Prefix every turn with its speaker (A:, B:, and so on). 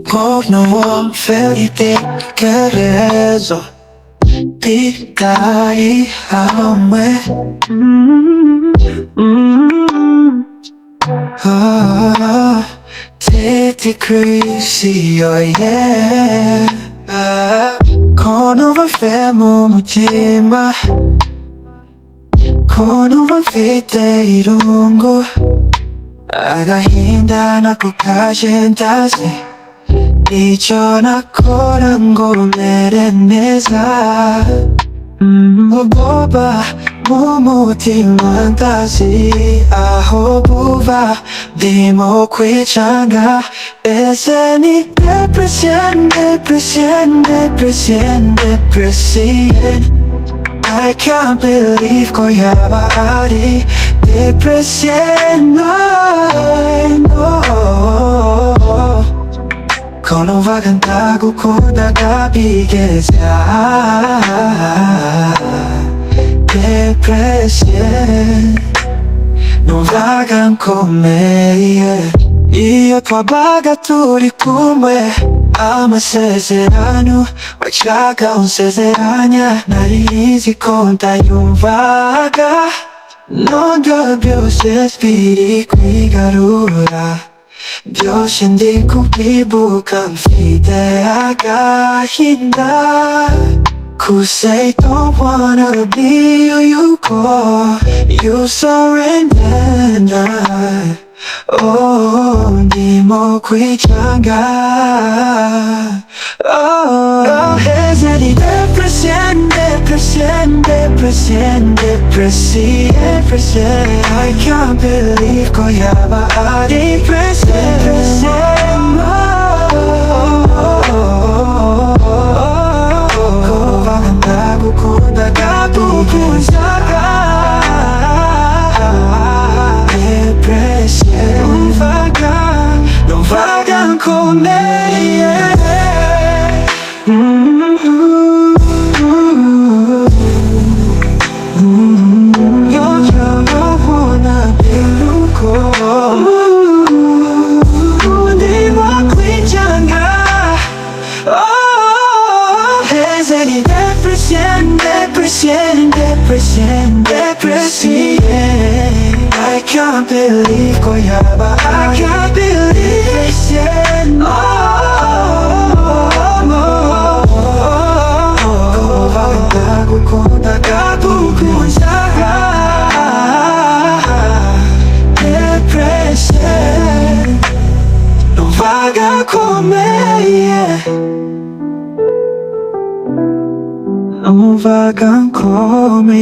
A: 꼭 너와 feliz 그래서 빛깔이 하루에 Take crazy, oh yeah. Kono va fermo mutima, kono va vite irungo. Agahinda na kukashentase, icho na korango mereneza. Boba, mumutima tasi, aho buva, di mo qui changa. Beseni depression, depression, depression, depression. I can't believe koyaba ari depression, no, no. Kono va cantago kodaga bigeza depression non vagan come io tua bagaturi come ama sezerano wachaga un sezerania narizi conta un vaga non dobbio se spiri qui garura Dios indico bukan fide agahinda Who say don't wanna be who you go You surrender now Oh, di mo qui changa Oh, is any depression, depression, depression, depression, depression I can't believe koyaba depression, depression Ko vagandago kundagago kunsaga Depression non vagan come Io non wanna be luko Di mo qui changa Oh, is any depression, depression, depression, depression I can't believe koyaba I can't believe depression Oh, ko vagandago kondagago kunsaga Depression non vaga come non vagan come